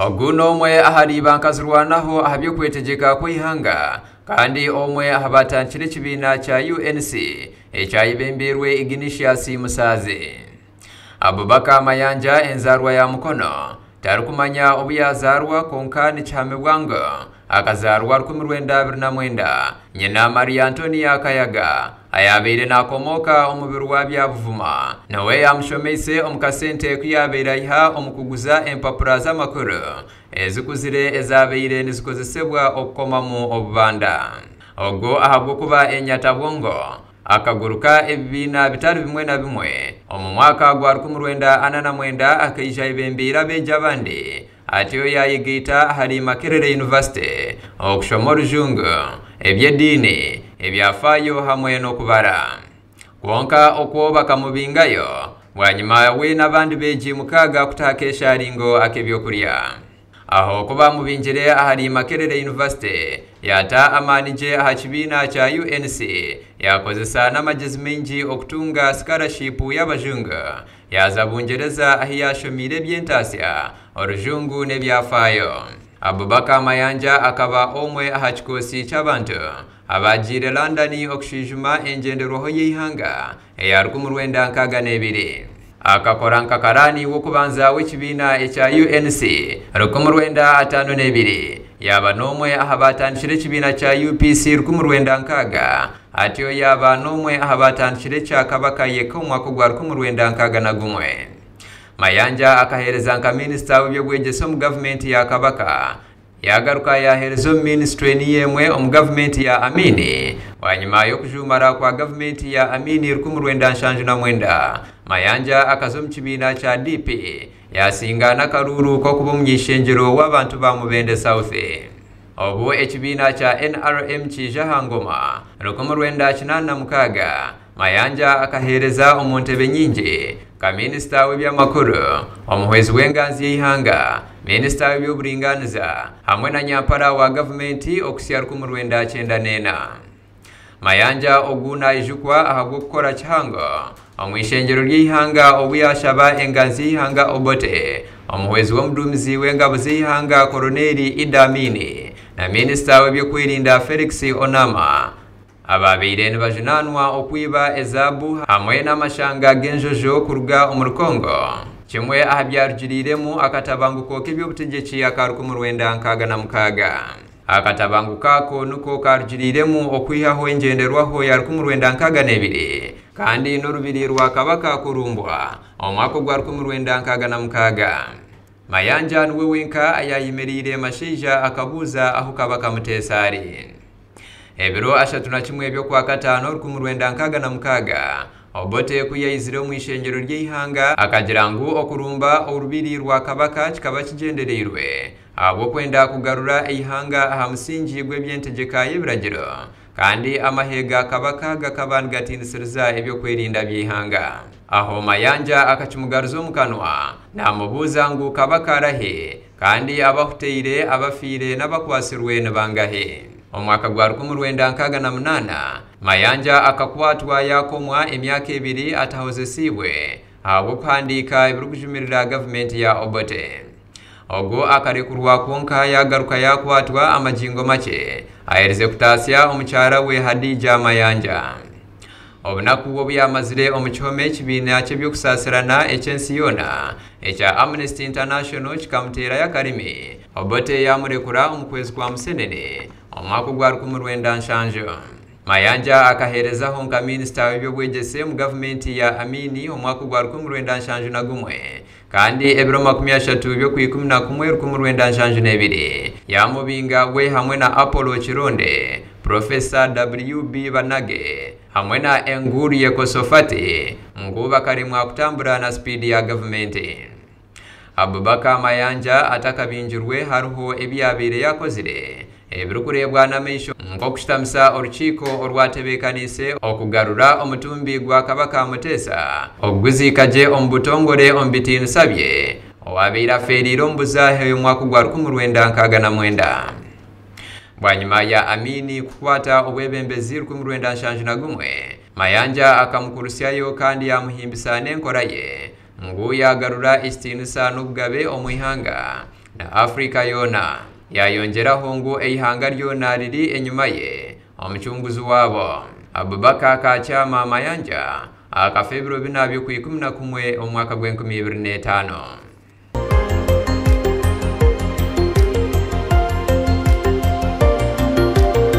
Oguno omwe ahari bankazirwanaho ahabyo kwetegeka kw'ihanga kandi omwe ahabatanchire ekibiina kya UNC ekyayibembirwe Ignatius Musaze. Abubakar Mayanja enzarwa ya mukono tarukumanya obuyazarwa konka nikihamibwanga akazarwa 1929 nyina Maria Antonia Kayaga ayabeire nakomoka omubiri wa byabuvuma nawe yamushomese omukasente kuyabeira iha omukuguza empapura z'amakuru ezikuzire ezabeire nizikozesebwa okukomamu obubanda. Ogo ahabwo kuba enyatabwongo akaguruka ebibiina bitari bimwe na bimwe omu mwaka gwa 1949 akaija ibembera beja bandi atiyo yayigita hari Makerere University okushoma orujungu ebyedini ebyafayo hamwe n'okubara kwonka okwo bakamubingayo bwanyuma we n'abandi beji mukaga kutakesha ringo akebyokurya aho kuba mubinjire ahari Makerere University yata amanije aha kibiina kya UNC yakozesa n'amagezi mengi okutunga scholarship y'abajungu yaza Bungereza ahi yashomire by'entasya orujungu n'ebyafayo. Abubakar Mayanja akaba omwe aha kikosi cy'abantu abajire London okushijuma engenderoho y'ihanga eya 1962 akakora nkakarani wokubanza w'ekibiina ekya UNC 1952 yaba nomwe ahabatandikire ekibiina kya UPC 1960 atiyo yaba nomwe ahabatandikire kya Kabaka yeka omwaka gwa 1961. Mayanja akahereza nka minisita w'ebyobwegyesa mu gavumenti ya Kabaka yagaruka yahereza ministry niyemwe omu gavumenti ya Amini wanyuma y'okujumara kwa gavumenti ya Amini 1999 Mayanja akaza mu kibiina kya DP yasinga n'akaruru k'okuba omunyishenjero w'abantu ba Mubende South. Obu ekibiina kya NRM kija hangoma 1986 Mayanja akahereza omuntebe nyingi ka minisita w'ebyamakuru omuhwezi w'enganzi y'ihanga minisita w'ebyoburinganiza hamwe na nyampara wa gavumenti okusya 1994. Mayanja oguna ijukwa ahabwo kukora kihango omwishenjero ry'ihanga obuyashaba enganzi y'ihanga Obote omuhwezi w'omudumizi w'engabo z'ihanga Koloneli Idi Amin na minisita w'ebyokwerinda Felix Onama ababeire nibajunanwa okwiba ezabu hamwe n'amashanga g'enjojo kuruga omu Rukongo kimwe aha byarugiriremu akatabanguko k'ebyobutegeki aka 1966. Akatabanguko ako nuko karugiriremu okwihaho engenderwaho ya 1962 kandi n'orubiri rwa Kabaka kurumbwa omwaka gwa 1966. Mayanja niwe wenka ayayimerire masheija akabuza aho Kabaka Mutesari. Ebiro 31 by'okwa Katano 1966 Obote kuyayizire mu ishenjero ry'ihanga akagira ngu okurumba orubiri rwa Kabaka kikaba kigendereirwe abo kwenda kugarura ihanga aha musingi gw'ebyentegeka y'ebiragiro kandi amahega Kabaka gakabani gatinisiriza ebyo kwerinda by'ihanga. Aho Mayanja akakimugaruza mu kanwa namubuza ngu Kabaka arahe kandi abahuteire abafire n'abakwasirwe nibangahe. Omwaka gwa 1968 Mayanja akakwatwa yakomwa emyaka 2 atahozesibwe abo kuhandika ebirukujumirira gavumenti ya Obote. Ogo akarekurwa konka yagaruka yakwatwa amajingo make ayerize kutasya omukyara we Hadija Mayanja. Obunaku obuyamazire omukyome ekibiina ky'ebyokusasirana ekyensi yona ekya Amnesty International kikamutera yakarimi Obote yamurekura omukwezi kwa Musenene omwaka gwa 1970. Mayanja akaherezaho nka minisita w'ebyobwegyese mu gavumenti ya Amini omwaka gwa 1971 kandi ebiro 30 by'okwikumi 1972 yamubinga we hamwe na Apollo Chironde, Professor WB Banage hamwe na Enguru Yekosofati nguba karimwa kutambura na speed ya gavumenti. Abubakar Mayanja atakabinjirwe hariho ebyabire yakozire ebirukurebwa n'amaisho nk'okushitamisa orukiiko orwatebekanise okugarura omutumbi gwa Kabaka Mutesa oguzikaje omu butongore omu bitinisa bye owabeire aferire omu buzahe omwaka gwa 1969. Bwanyuma ya Amini kukwata obwebembezi 1971 Mayanja akamukurusyayo kandi yamuhimbisa n'enkora ye ngu yagarura isitinisa n'obugabe omu ihanga na Afrika yona yayongeraho ngo eihanga ryona riri enyuma ye omuchunguzi wabo Abubakar Kacyama Mayanja akafebruari 2011 omwaka gwa 2025.